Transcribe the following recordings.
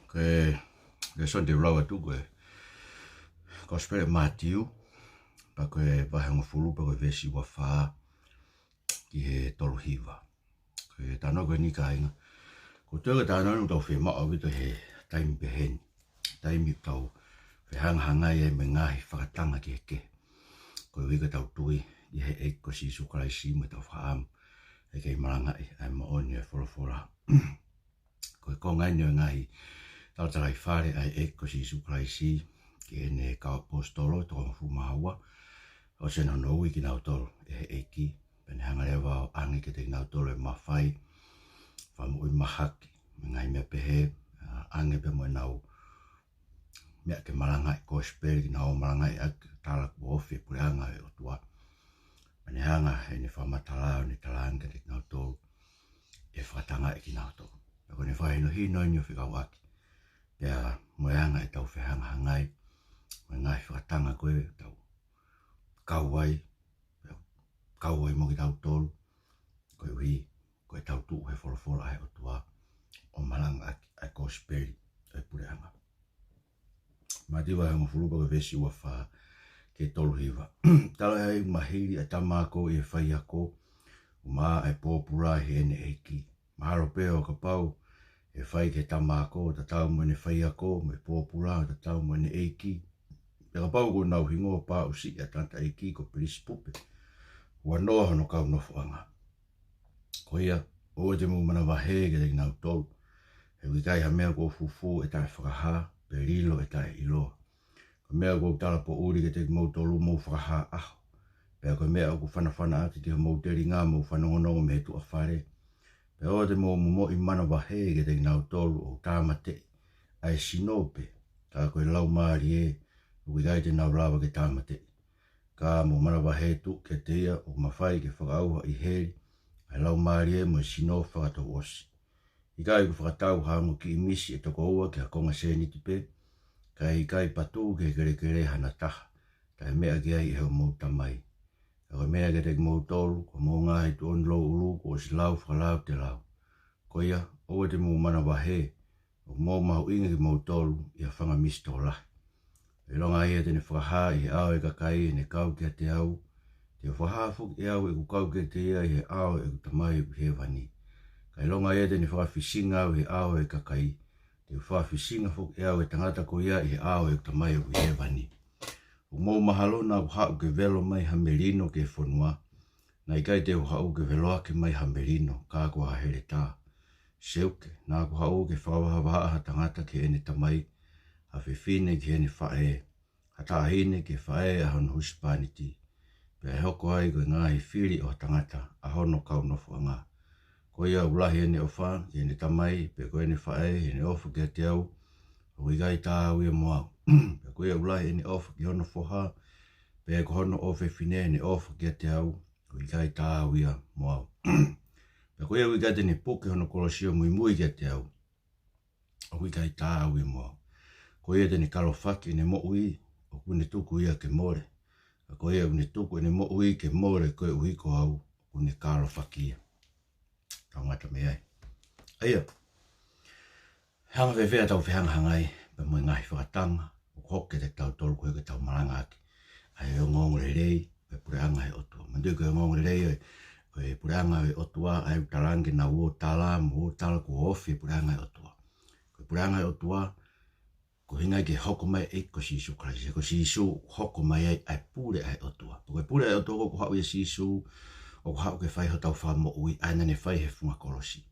ke Sunday rawa tu Gospel Matthew pa koe vahenga fulu pa koe vesi wa wha ki he tolu hiva. Koe tano koe ni kainga. Ko tuaga tano nu tau whi maa wito he taimi peheni. Taimi tau whi hangai e me ngahi whakatanga ki he ke. Koe wika tau tui i he eko si sukaraisi me tau whaamu. E kei marangai ai maoni e whora. Koe kongai nio ngahi tau tarai whare ai eko si sukaraisi ki he ne kau apostolo toko mafu mahaua. O se no noui ki nau tolo e he eki. Pene hangarewa o angi ke te nau tolo e mawhai. Whamui mahaki. Me ngai mea pehe. Ange pe mo nau. Mea ke marangai gospel ki nau marangai ak tala ku ofi pure anga e o tua. Pene hanga he ne whamatalao ne talanga te nau tolo. E whakatanga e ki nau tolo. Peko ne whahe no hino inyo whikau aki. Pea moeanga e tau whehanga hangai. Me ngai whakatanga koe tau. Kauai mo ki tau tolu, koe ui, koe tau tuu he whora ai o tua, o malanga ai gospeli, ai pureanga. Matiwa he mawhulupa koe vesi ua wha ke tolu hiva. Tala hei mahiri ai tamako i e whai ako, uma ai pōpura he ene eiki. Maharo peo ka pau, e whai ke tamako, ta tau mo ne whai ako, me pōpura, ta tau mo ne eiki. E ka pau ko nau hingo pā usi a tanta eiki ko pilisi pupe. Ua noa no kau nofo anga. Ko ia, o te mu mana wahe ke te nau tolu. He wikai ha mea ko fufu e tae whakaha, pe rilo e tae iloa. Ko mea ko tala po uri ke te mau tolu mau whakaha aho. Pea ko mea ko whanawhana ati ki ha mau teri ngā mau whanongonongo me tu a whare. Pe o te mo mo i mana wahe ke te nau tolu o tāmate. Ai sinope, tā koe lau maari e, wikai te nau rawa ke tāmate. Ka mo mana wahe tu ke te ia o mawhai ke whakauha i heri, ai lau maari e mo sino whakatau osi. I kai ku whakatau hango ki imisi e toko ua ki a konga sēni tipe, kai i kai patu ke kere hana taha, tai mea ki ai e heo mou tamai. E koe mea ke te mou tolu, ko mou ngahi tu on lau ulu ko o si lau whakalau te lau. Ko ia, o te mou mana wahe, o mou mahu inga ki mou tolu i a whanga misto lahi. E longa ia tene whakaha i he ao e kakai e ne kau kia te au. Te whaha fuk e au e ku kau kia te ia i he ao e ku tamai e ku he wani. Kai longa ia tene whakafisinga au i he ao e kakai. Te whakafisinga fuk e au e tangata ko ia i he ao e ku tamai e ku he wani. O mou mahalona ku hau ke velo mai hamerino ke whanua. Na i kai te hau ke veloa ke mai hamerino ka kua here tā. Seuke, nā ku hau ke whakawaha tangata ke ene tamai. A whiwhine ki hene whae, a tāhine ki whae a hono huspaniti. Pea hoko ai koe ngāhi whiri o tangata a hono kau nofu a ngā. Ko ia ulahi hene o wha, ki hene tamai, pe koe hene whae, hene ofu ki te au, o igai tā au ia moau. Pe koe ia ulahi hene ofu ki hono whoha, pe ko hono o whiwhine hene ofu ki te au, o igai tā au ia moau. Pe koe ia igai tene puke hono kolosio mui ki te au, o igai tā au ia moau. Ko ia tene kalofaki ne mo ui, o kune tuku ia ke more. Ko ia une tuku ne mo ui ke more koe ui ko au, kune kalofaki ia. Tangata me ai. Aia, hanga whewhea tau whihanga hangai, pe moi ngahi whakatanga, o hoke te tau tolu koe ke tau maranga aki. Ai o ngongore rei, pe pureanga he otua. Mandui koe ngongore rei, koe pureanga he otua, ai utarangi na uo tala, mo tala ko ofi pureanga he otua. Koe pureanga he otua, ko hingai ke hoko mai e ko sisu Kraisi. Ko sisu hoko mai ai pure ai otua. Ko pure ai otua ko hau ia sisu o ko hau ke whai hotau wha mo ui aina ne whai he funga kolosi.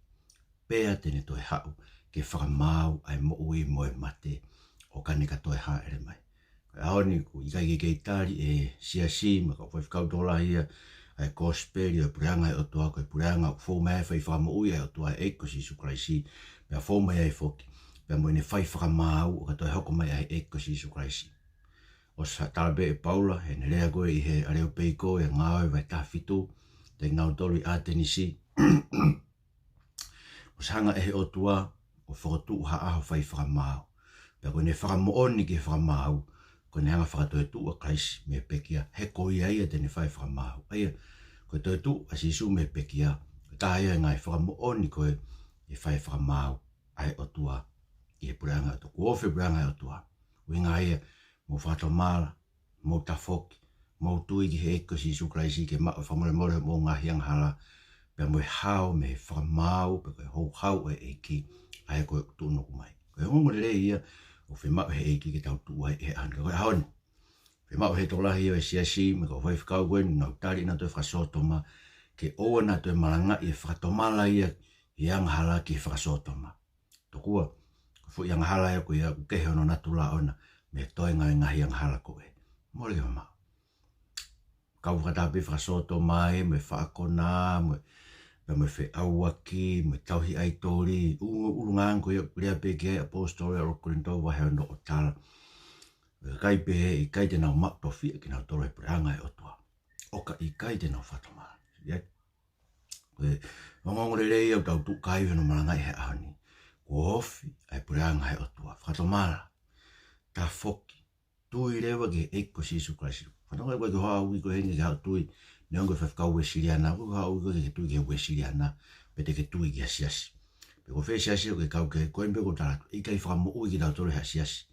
Pea tene toi hau ke whakamau ai mo ui mo e mate o kane ka toi ha ere mai. Ko aoni ko ikai ke keitari e siasi ma ka whai dola ia ai gospeli o pureanga ai otua ko pureanga o fō mai whai wha mo ui ai otua e ko sisu Kraisi. Pea fō mai ai whoki. Pea mo ine whai whakamau o ka toi hoko mai ai e ko sisu Kraisi. O sa talabe e Paula he ne rea koe i he areo peiko e ngāo e vai tāwhitu te ngau tolu i Atenisi. O sanga e he otua o whakotu ha aho whai whakamau. Pea koe ne whakamooni ki whakamau koe ne hanga whakatoe tu a Kraisi me pekia he koi aia tene whai whakamau. Aia koe toi tu a sisu me pekia. Tā ia ngai whakamooni koe e whai whakamau ai otua i e pureanga o toku ofe pureanga o tua. Winga ia, mo whato mala, mo tafoki, mo tui ki he eko si Isu Kraisi ke mao whamore more mo ngahi ang hala, pe mo hao me whamau, pe koe hou hau e eki, ai koe tūno kumai. Koe hongo le ia, o whi mao he eki ke tau tua he anga. Koe haone, whi mao he tolahi o e siasi, me koe whai whikau koe, ngau tari na toi whasotoma, ke oa na toi malanga i e whatomala ia, i ang hala ki whasotoma. Tokua, fu yang hala ya ko ya ke hono natula ona me toi ngahi ang hala ko e mo le ma ka u kata be frasoto mai me fa kona me fe awaki me tauhi ai tori u ngang ko ya pe ke apostol ro korinto wa he no tal kai pe i kai te na ma to fi ki na to re pranga e otua o ka i kai te na fatoma ya e ngongore le ia tau tu kai no malanga he ani Ofi, ai pureanga he otua, whatomala, ta foki, tui rewa ke eko si Isu Kraisi. Whanonga koe ke hoa ui ko hengi ke hao tui, ne ongo whawhikau we siriana, koe hoa ui ko ke tui ke we siriana, pete ke tui ke asiasi. Pe ko whee siasi o ke kau ke koe mbe ko taratu, i kai whakamu ui ki tau tore he asiasi.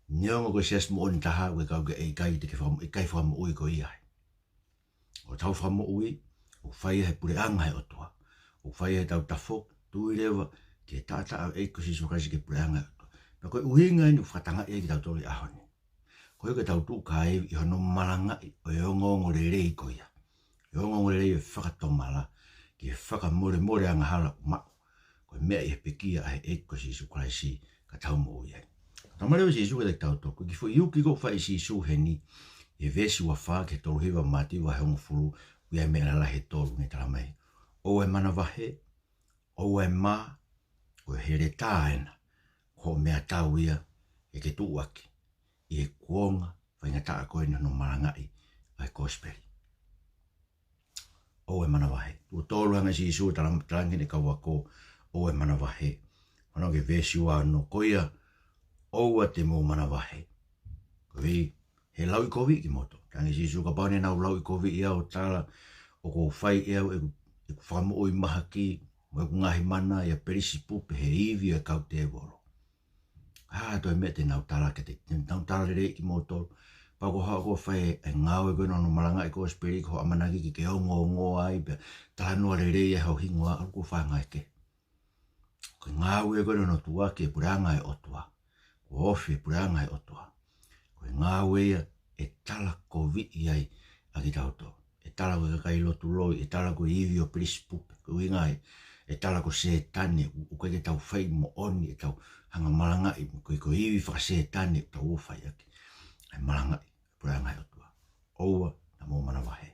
Ne ongo koe siasi mo oni taha, koe kau ke i kai whakamu ui ko i ai. O tau whakamu ui, o whai he pureanga he otua, o whai he tau tafok, tui rewa, ke tata e ko si Isu Kraisi ke pureanga. Na koe uhinga ni whatanga e ki tau tori ahoni. Koe ke tau tu kai i hono malanga o e ongo le rei ko ia. E ongo le rei e whakatomala ki e whakamore anga hala o mao. Koe mea i he pekia e ko si Isu Kraisi ka tau mo ui ai. Tamareo si Isu ke tau toko. Ki fu iuki ko whai si Isu he ni e vesi wa wha ke toru hiwa mati wa he ongo furu ui ai mea la he toru ni taramai. O e mana wahe, o e maa, ko he re tāena, ko mea tau ia, e ke tuaki, i e kuonga, whainga taa koe no marangai, ai kosperi. O e mana wahe. Tua tōru hanga si Isu tarangi ne kaua ko, o e mana wahe. Whanau ke vēsiwa no koia, o te mō mana wahe. Ko he lau i kovi ki moto. Tangi si Isu ka paune nau lau i kovi ia o tala, o ko whai ia, e ku whakamu o i maha ki, mo ku ngahi mana ia perisi pupe he iwi e kau te evoro. Toi me te nau tala ke te nau tala re ki moto. Pako hao ko whae e ngau e koe no maranga e ko speri ko amanagi ki ke ongo ai pe tala noa re e hau hingoa au ko whaenga e ke. Ko ngau e koe no tua ke pureanga e otua. Ko ofi e pureanga e otua. Ko ngau e tala ko vi ai a ki tauto. E tala ko kai lotu loi, e tala ko iwi o perisi pupe. Ko ingai e tala ko se tane, u koe ke tau whai mo oni, e tau hanga marangai, koe ko iwi whaka se tane, tau o whai ake. E marangai, pureanga e otua. Oua, na mō mana wahe.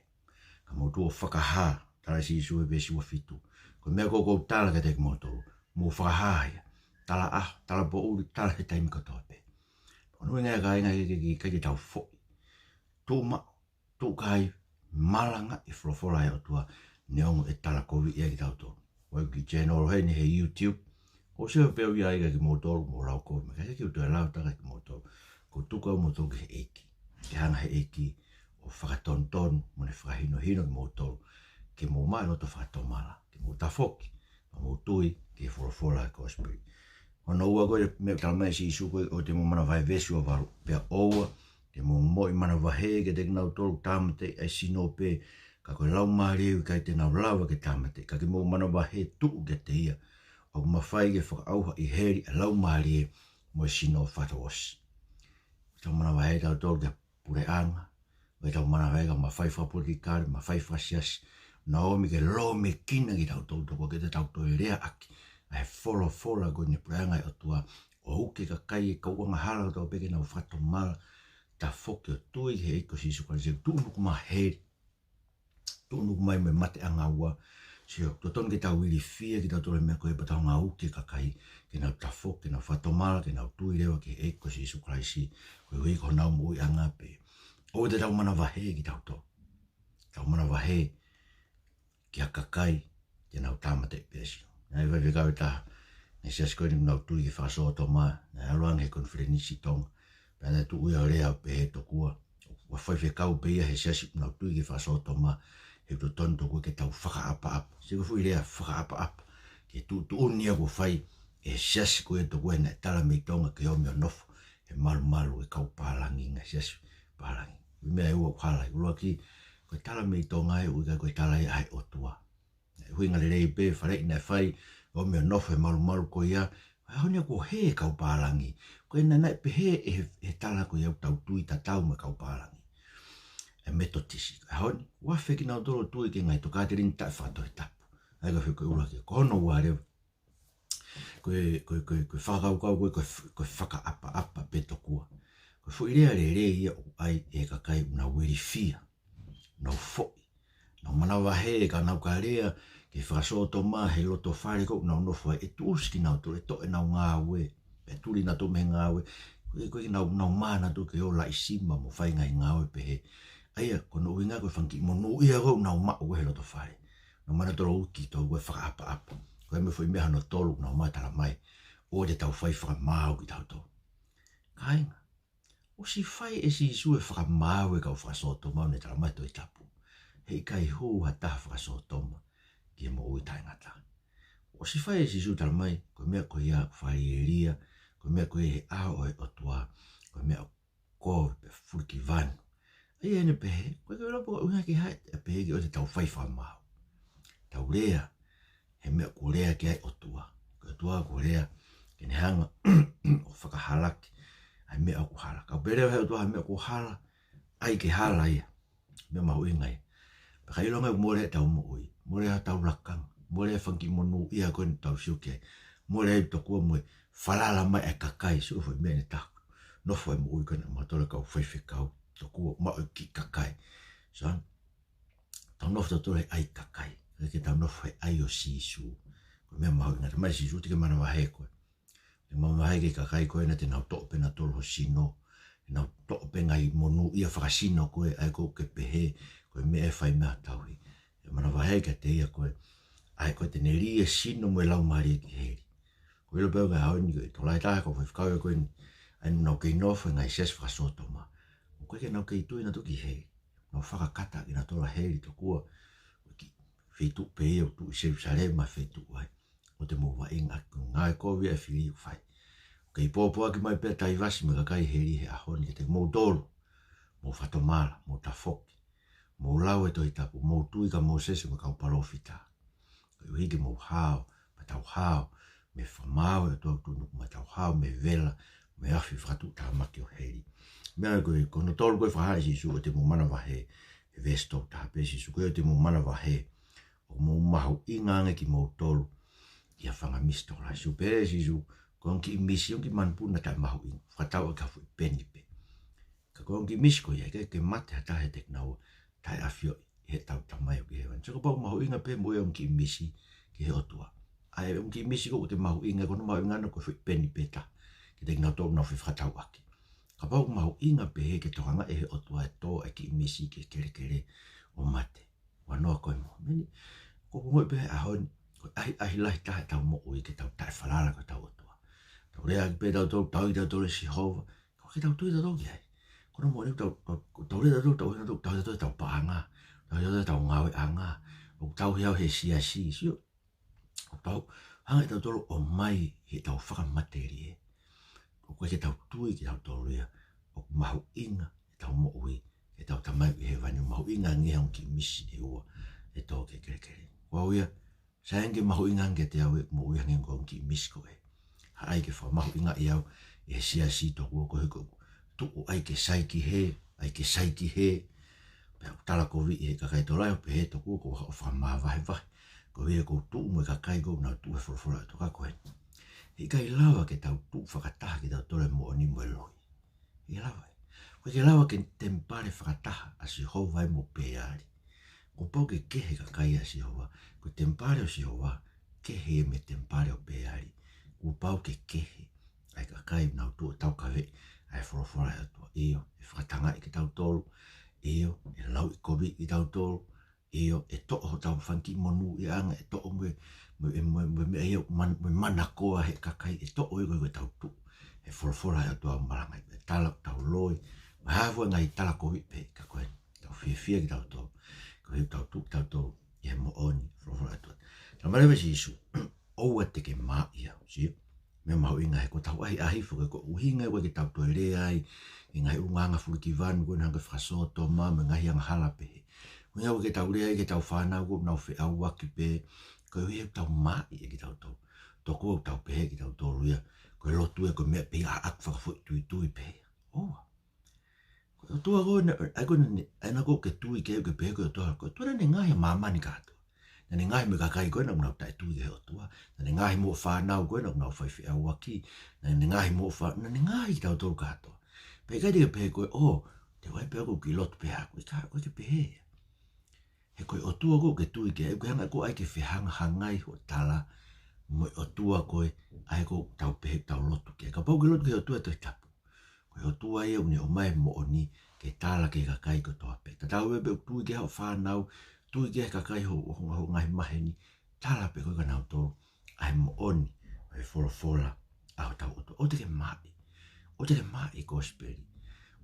Ka mō tua whakaha, tala si Isu e besi wa fitu. Ko mea koko tala ka teki mō tōru, mō whakaha ia. Tala tala po uri, tala he taimi katoa pe. Nui ngā ka inga ke tau fo. Tō ma, tō kai, malanga i whorofora e otua, neongo e tala kovi ia ki tau tōru. Wai ki channel hei ni he YouTube. Ko se peo ia iga ki motoru mo rau ko. Me kase ki utu e lau taka ki motoru. Ko tuka o motoru ki he eiki. Ki hanga he eiki o whakatonton mo ne whakahino hino ki motoru. Ki mo mai loto whakatomala. Ki mo tafoki. Ma mo tui ki he whorofora e kospiri. Hono ua koe me talamai si Isu koe o te mo mana vai vesi o waru. Pea oua. Ki mo moi mana vahe ke te kinau toru tāmate ai sino pe. Ka koe lau maari e kai te nau lawa ke tāmate. Ka ki mō mana wahe tuku ke te ia. O mawhai ke whakauha i heri a lau maari e mo e sino whataosi. Tau mana wahe tau tōru ke pureanga. Wai tau mana wahe ka mawhai whapuri kāre, mawhai whasiasi. Naomi ke lo me kina ki tau tōru tōku ke te tau tōi rea aki. A he whora koe ni pureanga i otua. O uke ka kai e kauanga hala tau peke nau whatomala. Ta whoki o tui he eko si Isu Kraisi. Tūnuku ma heri. Tūnuku mai me mate anga ua. Sio, tōtonu ke tau wili fia ki tau tore mea koe patau ngā uke kakai. Ke nau tafo, ke nau whatomala, ke nau tui rewa ke eko si Isu Kraisi. Koe hui ko nau mui anga pe. O te tau mana wahe ki tau tō. Tau mana wahe ki a kakai ke nau tāmate pēsio. Nai vai wikau e taha. Nei sias koe ni nau tui ki whaso o tō maa. Nai aluang he konferenisi tonga. Pēnei tu ui a rea pe he tokua. Wa whai whekau pe ia he siasi nau tui ki whaso o tō maa. He tu tonto koe ke tau whakaapa apa. Siko fui rea whakaapa apa. Ke tu unia ko whai e siasi koe to koe na tala me tonga ke o me nofo e malu e kau palangi nga siasi palangi me ua kala ua ki ko tala me tonga e uga ko tala ai o tua hui nga le pe fare ina fai o me nofo e malu ko ia honi ko he kau palangi ko ina na pe he e tala ko ia tau tui ta tau me kau palangi e meto tisi honi wa fe ki na dolo tui ki ngai to ka terin ta fa to tapu ai ga fe ko ua ki kono wa re ko whakau ko whaka apa peto kua. Ko fu irea ia o ai e ka kai na weri fia, na foi, na manawa he ka nau ka rea ke whakasoto ma he loto whare ko na unofo e tuski na to e to e na ngā we, e turi na to me ngā we, ko na mana to ke o la isima mo whai ngai ngā we pe he. Aia, kono uinga ko whanki mo no ia ko na uma o he loto whare. Na mana toro uki to ue whaka apa. Ko e me foi meha no tolu na mai tala mai. O te tau whai whakamau ki tau tō. Kainga, o si whai e si sue whakamau e kau whakasoto mau ne tala mai to i tapu. Hei kai hou ha taha whakasoto ma ki e mo ui tai ngata. O si whai e si sue tala mai, ko mea ko ia whai e ria, ko mea ko e ao e otua, ko mea ko pe furiki vanu. Ai ene pehe, ko e kau lapo unga ki hai e pehe ki o te tau whai whakamau. Tau rea, he mea ko rea ki ai otua. Ko otua ko rea, kene hanga o whakahalaki, ai mea ku hala. Kau bereo heo tua, ai mea ku hala, ai ke hala ia, mea mahu inga ia. Paka ilonga more tau mo ui, more ha tau lakang, more ha whanki monu ia koe ni tau siuke, more ha tokua moe, whalala mai e kakai, sio foi mea ni taku. No foi mo ui koe na matore kau whaiwhi kau, tokua mau ki kakai. So, tau nofu tau ai kakai, ke tau nofu ai o sisu, koe mea mahu inga, mai sisu tike mana wahe koe. Te mama hai ke kakai koe na te nau tope na tolo ho sino. Te nau tope ngai monu ia whakasino koe ai ko ke pehe. Koe me e whai mea tauhi. Te mana wahai ke te ia koe. Ai koe te neri e sino mo e lau maari ki heri. Koe ilo peo kai hau ni koe. Tolai taha koe whakau e koe ni. Ai nau kei nofa ngai ses whakasoto ma. Koe ke nau kei tui na tuki heri. Nau whakakata ki na tola heri to kua. Whetu pe ia tu i seru sare ma whetu ai. O te mo wa inga ngai ko via fili fai. Kei pōpua ki mai pēr tai vasi me kakai heri he ahoni te mou tolu, mou whatomala, mou tafoki, mou lau e toi tapu, mou tui ka mou sese me kau palofita. Kei uhiki mou hao, ma tau hao, me whamau e tau tunu, ma tau hao me vela, me afi whatu taha maki o heri. Mea koe, kono tolu koe whahai sisu o te mou mana wahe, e vesto taha pe sisu, koe o te mou mana wahe, o mou mahu ingange ki mou tolu, ia whanga misto la su pe sisu kon ki misi on ki manpu na ta mahu in whatau ka fu peni pe ka kon ki misko ia ke mate hata he tek nau tai afio he tau tamai ki he wan so ko mahu inga pe mo on ki misi ki he otua ai on ki misi ko te mahu inga ko no mahu inga no ko fu peni pe ta ki tek nau to no fu whatau aki ka pau mahu inga pe he ke tohanga e he otua e to e ki misi ki kere o mate wanoa koe mo meni ko mo pe a hon ai lai tahe tau mo ui ke tau tae whalala ko tau otua. Tau rea ki pe tau tau le si hova, ko ke tau tui tau ki hai. Kono mo ni tau rea tau paanga, tau rea tau ngawe anga, o tau hiau he si, sio. O tau hanga tau tolo o mai he tau whakamateri e. O koe ke tau tui ki tau tolo rea, o mahu inga e tau mo ui, e tau tamai he vani, mahu inga ngeha ki misi e ua, e tau ke kere. Wau ia, saenge mahu inga nge te au e mo ui hangen kong ki misko e. Ha ai ke wha mahu inga i au e si to kua ko heko. Tuku ai ke saiki he. Pea tala ko vi e kakai to lai pe he to kua ko wha maa vahe. Ko hea ko tuu mo kakai ko na tuu e whorofora to ka koe. He kai lawa ke tau tuu whakataha ki tau tole mo oni mo e loi. He lawa e. Ko ke lawa ke tempare whakataha a si hovai mo peari. Ko pau ke kehe kakai a si hova. Ko tempare o si hova, kehe me tempare o peari. Ko pau ke kehe, ai kakai nau tua tau kawe, ai whorofora e atua. Eo, e whakatanga i ki tau tolu. Eo, e lau i kobi i tau tolu. Eo, e to'o tau whanki monu i anga, e to'o me eo, me mana koa he kakai, e to'o i koe tau tu. E whorofora e atua marangai, e tala tau loi. Ma hawua ngai tala kobi pe, kakoe, tau fia ki tau tolu. Ko he tau tolu, ia mo oni, whorofora e atua. Nā marewa si isu, oua te ke maa ia, si me mau inga he ko tau ai ahi fuke ko uhinga e ke tau toe lea ai i ngai unganga fuliki vanu ko nanga whakasoto ma me ngai ang hala pehe. Unga ke tau lea i ke tau whanau ko nau whi au waki pe ko hui tau mai e ke tau tau. Toko tau pehe ke tau tolu ia ko lotu e ko mea pe a ak whakafui tui tui pehe. Oa. Ko tua ko ai ko ana ko ke tui ke pehe ko tua ko tua ne ngai mamani kato. Na ne ngai me kakai ko na unau tai tui ke ho tua. Na ne ngai mo whanau ko na unau whai whi au waki. Na ne ngai mo whanau. Na ne ngai ki tau tolu kato. Pe kai te pehe koe, te wai pehe ko ki lotu pehe ako, ko te pehe. He koe o tua ko ke tui ke, koe hanga ko ai ke whehanga hangai ho tala, mo o tua koe, ai ko tau pehe tau lotu ke. Ka pau ke lotu ke o tua toi tapu. Koe o tua ia uni o mai mo o ni, ke tala ke kakai ko toa pe. Ta tau ebe o tui ke hao whanau, tui ke kakai ho ngai mahe ni, tala pe koe ka nau tō, ai mo oni, ai fola, au tau oto. O te ke mai. O te ke mai gospeli.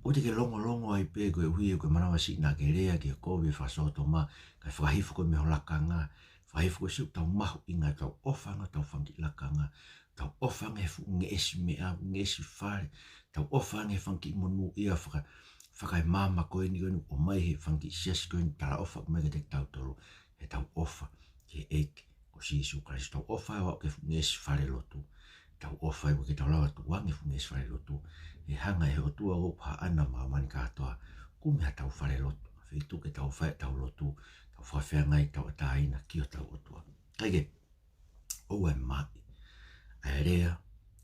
O te ke longo ai pe koe hui e koe manawa si na ke rea ke kowe whasoto ma kai whakahifu koe meho lakanga. Whahifu koe siu tau mahu inga tau ofanga tau whangi lakanga. Tau ofanga he fu nge esi mea, nge esi whare. Tau ofanga he whangi monu ia whakai mama koe ni koe o mai he whangi siasi koe ni tala ofa kumega te tau tolu. He tau ofa ke eke ko si isu Christ. Tau ofa e wau ke nge esi whare lotu. Tau ofa e ke tau lawa tu wangi fu nge esi whare lotu. E hanga he o tua o pa ana mamani katoa kumea tau whare lotu. Whitu ke tau whae tau lotu, tau whawhea ngai tau ataina ki o tau o tua. Kaike, o e mai, a rea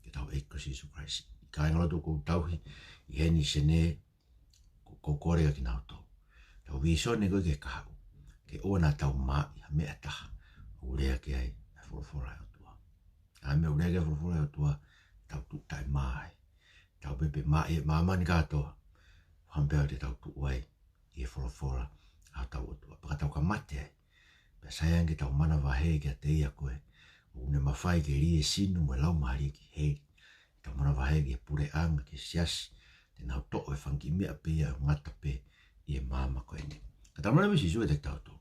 ke tau eiko Jesu Christ. Ka inga lotu kou tauhi, i heni sene, kou korea ki nao tau. Tau visone koe ke kahau, ke ona tau mai, ha mea taha, urea ke ai, a furufura o tua. A mea urea ke furufura o tua, tau tutai mai. Tau pepe mai e mamani katoa. Whampea te tau tuuai i e whorofora a tau otua. Paka tau ka mate ai. Pea sayangi tau mana wahe ki a te ia koe. Une mawhai ke rie sinu mo lau mahari ki heri. Tau mana wahe ki e pure anga ki siasi. Te nau toko e whanki mea pe ia ngata pe i e mama koe ni. Ka tau mana misi sue te tau tau.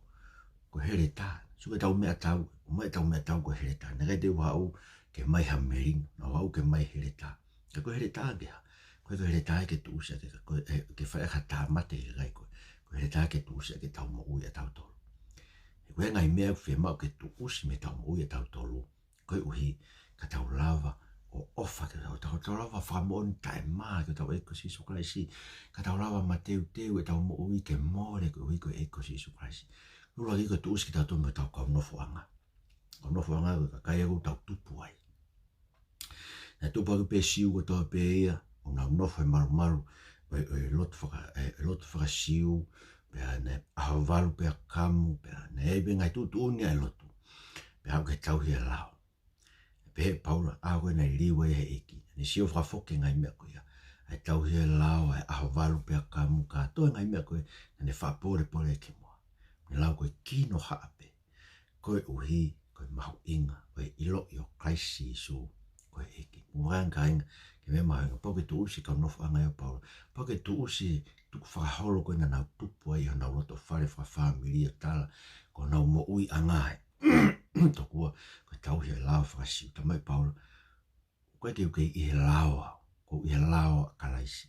Ko here tā. Sue tau mea tau. Umai tau mea tau ko here tā. Negai te wau ke mai ha meringo. Na wau ke mai here tā. Ka koe here tā ke ha. Koe koe here tā ke tu usia ke whae ka tā mate ke gai koe. Koe here tā ke tu usia ke tau mo ui a tau tolu. E koe ngai mea whi mau ke tu usi me tau mo ui a tau tolu. Koe uhi ka tau lava o ofa ke tau lava whamon tae maa ke tau eko Jesu Christ. Ka tau lava ma teu e tau mo ui ke more koe ui koe eko Jesu Christ. Lula ki koe tu usi ki tau tolu me tau kau nofo anga. Kau nofo anga koe ka kai aku tau tupu ai. Na tupu aku pe siu ko toa pe ia. O nau nofo e maru e lotu whaka siu pea ne aho walu pea kamu pea ne ebe ngai tutu unia e lotu pea au ke tauhi e lao pe he paula awe nei liwe he iki ni siu whafoke ngai mea koe ai tauhi e lao ai aho walu pea kamu ka toa ngai mea koe na ne whapore pore ke mua ni lau koe kino haape koe uhi koe mahu inga koe ilo i o Christ Jesu koe iki muang ka inga ke me mahenga pau ke tu usi ka nofu anga e paula pau ke tu usi tuku whaholo koe na nau tupu ai nau roto whare whawhamiria tala ko nau mo ui angahe tokua koe tauhi e lao whakasiu tamai paula koe ke uke i he lao ko i he lao kalaisi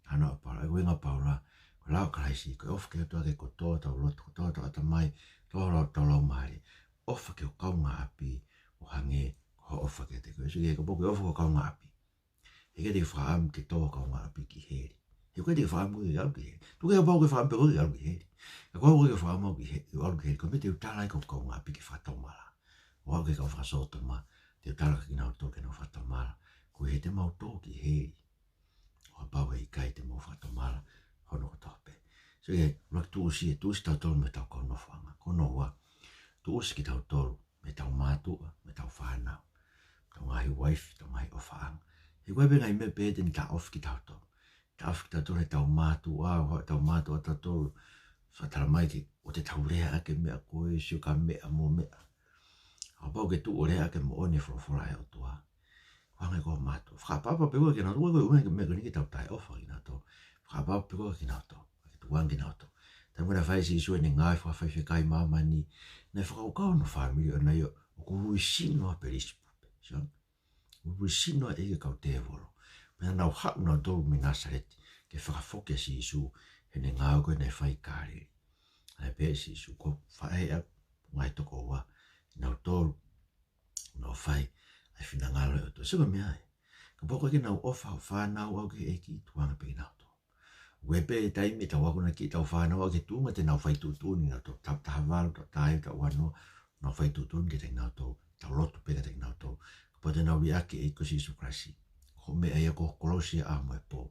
hana o paula e wenga paula ko lao kalaisi koe ofu ke toa ke kotoa tau roto kotoa tau atamai toa tau lau mahari ofa ke o kaunga api o hange ko ofa ke te koe suke ko poke ofa ko kaunga api e ke te whaam ke toa kaunga api ki heri e koe te whaam koe au ki heri tu ke pau ke whaam pe koe au ki heri e koe koe ke whaam au ki heri koe me te utalai ko kaunga api ki whatomala o au ke kau whasoto ma te utalai ki nau tō ke nau whatomala koe he te mau tō ki heri o pau e kai te mau whatomala hono ko tope so e rak tu usi tau tolu me tau kau nofanga kono wa tu usi ki tau tolu me tau mātua me tau whanau tau ngahi wife tau ngahi ofaanga e koe benga i me pēte ni ta off ki tau tolu ta off ki tau tolu he tau mātua tau tau tolu whatara mai ki o te tau rea ake mea koe sio ka mea mo mea a pau ke tu o rea ake mo one whorofora e o tua whangai koe mātua whakapapa pe koe ki nau koe koe mea koe ki tau tai offa ki nau tō whakapapa pe koe ki nau tō ki tu wangi nau tō ta mwena whai si isue ni ngai whawhai kai mama ni nei whakaukau no whamiri o nei o kurui sino a perisi pupe ui sino e ke kau te volo. Mea nau hau nau tolu mi Nasareti, ke whakafoke si isu, he ne ngāo koe nei whai kāriri. Ai pe si isu, ko whae au, ngai toko ua, nau tolu, nau whai, ai whina ngalo e o to. Siko mea e, ka poko ke nau ofa o whanau au ke eki, tuanga pe nau to. Wepe e taimi tau wakuna ki tau whanau au ke tunga te nau whai tutuni, nau to tau tahavalu, tau tae, tau wano, nau whai tutuni ke te nau to, tau lotu pe ke te nau to. Po te nau riake e ko si isu krasi. Ko me aia ko kolosia a mo e po,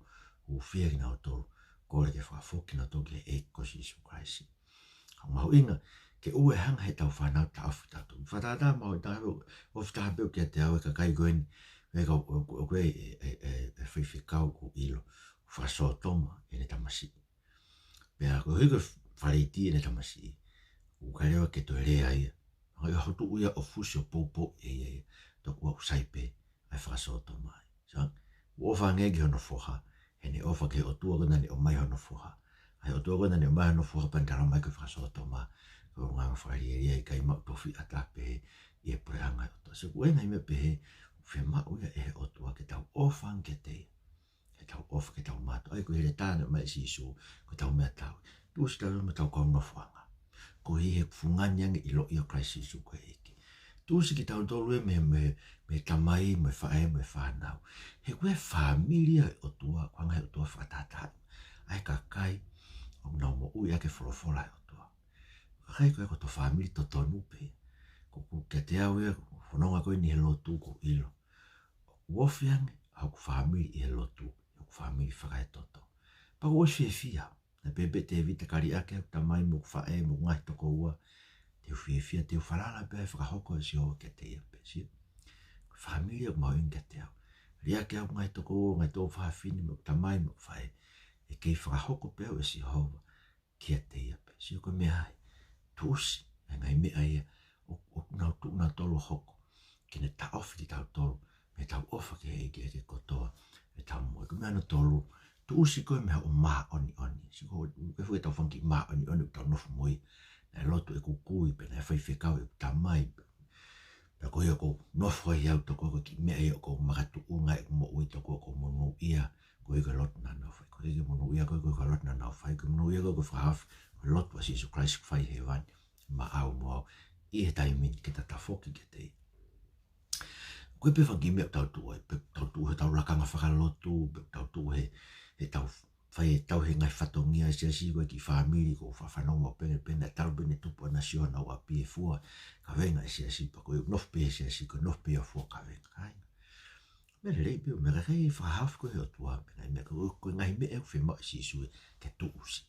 u fia ki nau to, ko le ke whakafoki nau to ke e ko si isu krasi. Mahu inga, ke ue hanga he tau whanau ta afu tatu. Whatata mahu i tahape, o whitahape o kia te au e ka kai goeni, e ka o koe e whiwhikau ku ilo, whaso toma e ne tamasi. Pea ko hiko whareiti e ne tamasi, u ka rewa ke to rea ia. Hoi hotu uia o fusi o poupo e ia, toku au saipe, ai whaso toma. Sang, u ofa ngegi hono foha, he ne ofa ke o tua kona ni o mai hono foha. Ai o tua kona ni o mai hono foha pantara mai ke whaso toma, ko ngā whari e ia i kai mau tofi atape i e preanga o to. Se kue ngai me pehe, whi mau ia e o tua ke tau ofa ke te, ke tau ofa ke tau mato. Ai ko hele tāna mai si isu, ko tau mea tau. Tuusi tau me tau kaunga whanga. Ko hi he funganyangi i lo i o kraisi isu ko eki. Tuusi ki tau tolu e me tamai, me whae, me whanau. He koe familia o tua, kwanga he o tua whatatai. Ai ka kai, o nau mo ui ake wholofola o tua. Kai koe ko to familia to tonu pe. Ko kia te au ea, whanonga koe ni he lotu ko ilo. Uofiange, au ku familia i he lotu, au ku familia whakae toto. Pako oi fie fia, na pepe te vita kari ake, au tamai mo whae, mo ngai toko ua, te fie fia, te whalala pe, whakahoko e si hoa kia te ia pe, si. Familia mau inga te au. Ria ke au ngai toko ua, ngai tō whawhini, mo tamai mo whae, e kei whakahoko pe au e si hoa kia te ia pe, si ko mea hai. Tuusi, e ngai mea ia, o nau tu nau tolu hoko, kene ta ofi ki tau tolu, me tau ofa ke eke eke kotoa, me tau moe, ko mea no tolu, tuusi koe mea o maa oni oni, si ko e fuke tau whanki maa oni oni, tau nofu moe, na lotu e kukui, pe na e whaiwhekau e tamai, pe ko ia ko nofu ai au toko ko ki mea ia ko makatu unga e mo ui toko ko monu ia, ko ika lotu na nau whai, ko ika monu ia ko ika lotu na nau whai, ko monu ia ko whahaf, ko lotu a sisu Christ whai he wani, ma au mo au, i he taimin ke ta tafoki ke te. Koe pe whanki mea tau tu ai, pe tau tu he tau rakanga whakalotu, pe tau tu he tau whai e tau he ngai whatongia sia si koe ki whamiri ko whawhanonga pene pene tau pene tupu a nasiona o api e fua ka venga sia si pa koe nof pe sia si koe nof pe a fua ka venga kainga. Mene rei peo, mera rei whahaf koe o tua pena mea koe ngai mea e whi mai si sue ke tuusi.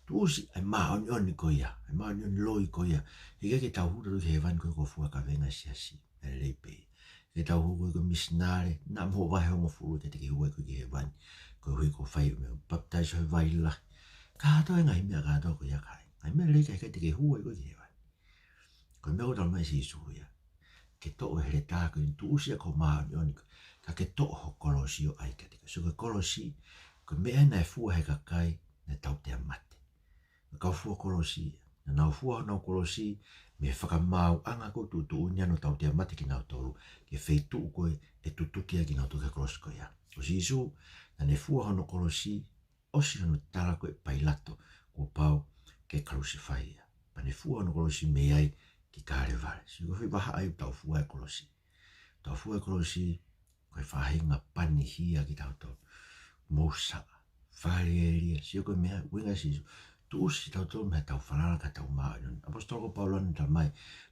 Tuusi ai maa oni oni ko ia, ai maa oni oni loi ko ia, hige ke tau hura he van koe ko fua ka venga sia si, mene rei pe. Ke tau hura koe misnare, na mho wahe hongo furu te ke hua koe ke he van, koe hui ko whai me baptise hoi vai la. Kato e ngai mea kato ko ia kai, ai mea rei kai te ke hua koe ke he van. Koe mea koe mai si isu ia, ke to o hele tā koe tuusi a ko maa oni oni koe, ka ke to ho kolosi o aika te koe, so koe kolosi, koe mea na e fua he kakai, na tau te amate. Kau fua kolosi, na nau fua nau kolosi, me whakamau anga ko tutu unia no tau te amate ki nau tolu, ke wheitu koe e tutukia ki nau tuke kolosi ko ia. O si isu, na ne fua hono kolosi, osi hono tala koe pailato, ko pau ke crucify ia. Pa ne fua hono kolosi me ai ki kāre vare. Si ko whiwaha ai tau fua e kolosi. Tau fua e kolosi, koe whahinga pani hia ki tau tolu. Mousa, whare eria, si ko mea, winga si isu. Tuusi tau tolu mea tau whanara ka tau maa inon. Apostolo Paulani ta mai,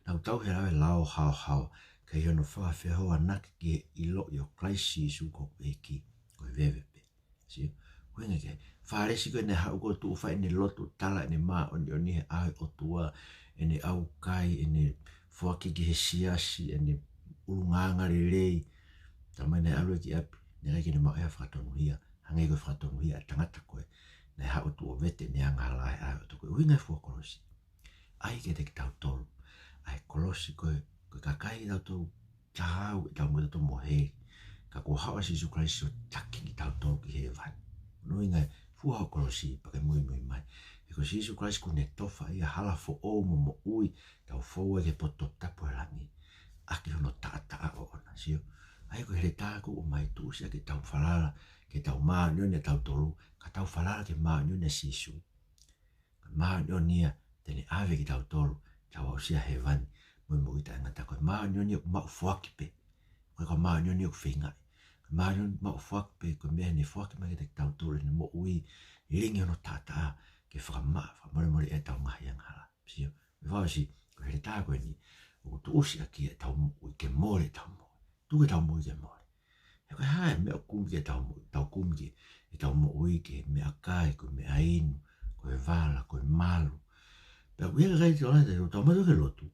nau tau he rawe lao hao hao, ka hiono whawhia hoa naki ki he ilo i o Christ Jesu ko eki, koe vevepe. Si, kuinga ke, whaaresi koe ne hau ko tuu whai ne lotu tala ne maa oni he ahe o tua, ene au kai, ene whaki ki he siasi, ene urungangare rei, ta mai ne alue ki api, ne reiki ne maa ea whakatonuhia, hangei koe whakatonuhia, tangata koe, ne hau tu o vete ne anga lai ai o toko winga fua kolosi. Ai ke te ki tau tolu. Ai kolosi koe kakai tau tolu tahau i tau mwita to moheri. Ka ko hawa si Jesu Christ o taki ki tau tolu ki he van. No inga fua hau kolosi pa ke mui mai. E ko si Jesu Christ ko ne tofa ia hala fo o mo ui tau fo e ke poto tapo e rangi. Aki hono taa o ona sio. ai ko hele tā ko o mai tu sia ke tau whalala, ke tau maa nione tau tolu, ka tau whalala ke maa nione sisu. Ka maa nionia tene ave ki tau tolu, tau au sia he vani, moi mo ita ngata koe maa nione o mau fuaki pe, koe ka maa nione o whingai. Ka maa nione mau fuaki pe, koe mea ne fuaki mai ke tau tolu, ne mo ui, iringi ono tātaa, ke whakamaa, whakamore e tau ngahi anghala. Sio, me whawasi, ko hele tā koe ni, o tu usi aki e tau mo, ke more tau mo. Tu ke tau mo i ke more. E koe hae mea kumi ke tau mo, tau kumi ke, e tau mo ui ke mea kai, koe mea inu, koe vala, koe malu. Pea kuhega kai te ona te tau mai ke lotu.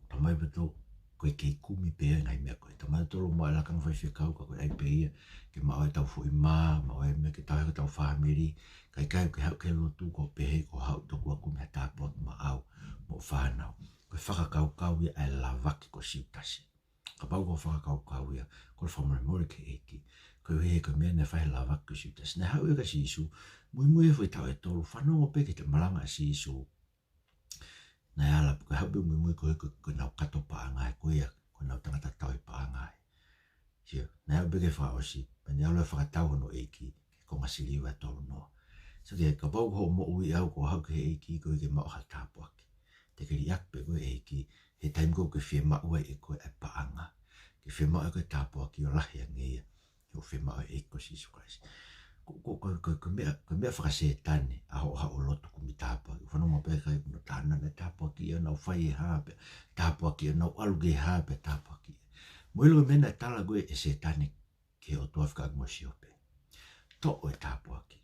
Tau mai pato, koe kei kumi pea ngai mea koe. Tau mai tolo mo ala kang whai whikau, ka koe ai pea, ke mao e tau fui maa, mao e mea ke tau heko tau whamiri, kai kai ke hau ke lotu, ko pehe, ko hau toku aku mea tāpua ki ma au, mo whanau. Koe whakakau kau ia ai lavaki ko siutasi. Ka pau ko whakakau kau ia, ko whamore more ke eki. Koe he koe mea ne whahe lavaki ko siutasi. Ne hau ia ka sisu, mui e whai tau e tolu, whanongo pe ke te malanga a sisu. Nai ala, koe hau pe mui koe nau kato paangai, koe nau tangata tau i paangai. Sio, nai hau pe ke whaosi, pani alu e whakatau hono eki, ke konga siliwa tolu noa. So ke ka pau ko mo ui au ko hau ke eki, koe ke mao ha tāpuaki. Te ke riak pe koe eki, he taim ko ke whia maua e koe e paanga. Ke whia maua e koe tāpuaki o lahi a ngeia, ke o whia maua e ko sisu Christ. Ko mea whakasetane, aho o lotu kumi tāpuaki. Whanonga pe kai kuno tāna ne tāpuaki e nau whai e hāpe, tāpuaki e nau aluge e hāpe tāpuaki. Moilo mena tala koe e setane ke o tuafka agmosi ope. To o e tāpuaki.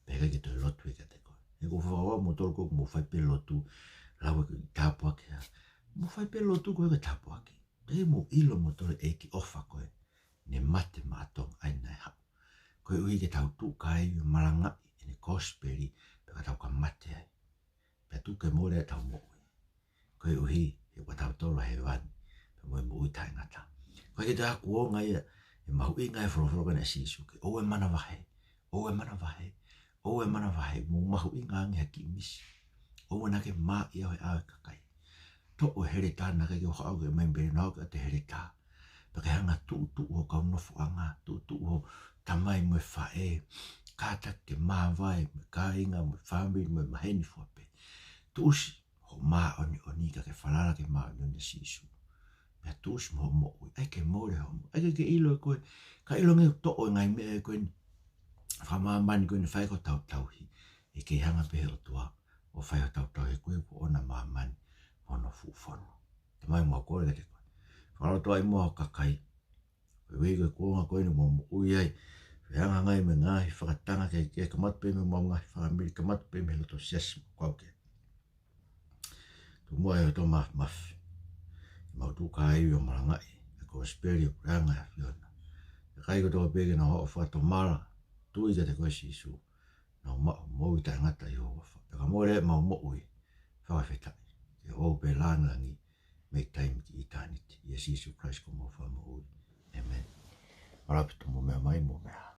Pega ke toi lotu e ka te koe. E ko whawa mo tolo ko mo whai pe lotu, lawa ke tāpuaki ha. Mo whai pe lotu koe ke tāpuaki. Te mo ilo mo tolo e ki ofa koe. Ne mate mātong ai nai hau. Koe ui ke tau tu kai o marangai e ne kosperi, pe ka tau ka mate ai. Pe tu ke more e tau mo ui. Koe ui e ka tau tolo he wani, pe mo ui tai ngata. Koe ke te haku o ngai e mahu i ngai whoroforo na sisu ke o e mana wahe, o e mana wahe. O e mana wahe, mo mahu i ngā ngi haki misi. O e nake mā i au he awe kakai. To o here tā naka ki o hao ke mai mbere nao ka te here tā. Pake hanga tu o kau nofu anga, tu o tamai mo e whae. Kāta ke mā vai, me kā inga, mo e whamiri, mo e maheni fuape. Tu usi, ho mā oni ka ke whalala ke mā oni sisu. Pea tu usi mo ui, ai ke more homo, ai ke ilo e koe, ka ilo nge to o ngai mea e koe ni. Whamamani koe ni whai ko tau hi, e ke hanga pehe o tua, o whai o tau he koe ko ona mamani, mono fufono. Te mai mua kore ka te koe. Whalotoa i mua o kakai, koe wei koe kuonga koe ni mua mo ui ai, hanga ngai me ngahi, whakatanga ke kamatu pe me mau ngahi, whamiri kamatu pe me loto siasi mo kau ke. Tu mua e o to mafi, mau tu ka ai o marangai, e ko speri o kuranga e whiona. E kai ko toa peke na hoa whato mara, tui ka te koe sisu, na mo i tai ngata i hoa wha. Peka mo re mau mo ui, whawhawhetai, ke o pe langangi, make time ki eternity. Ia sisu Christ ko mo wha mo ui. Amen. Arapitu mo mea mai mo mea.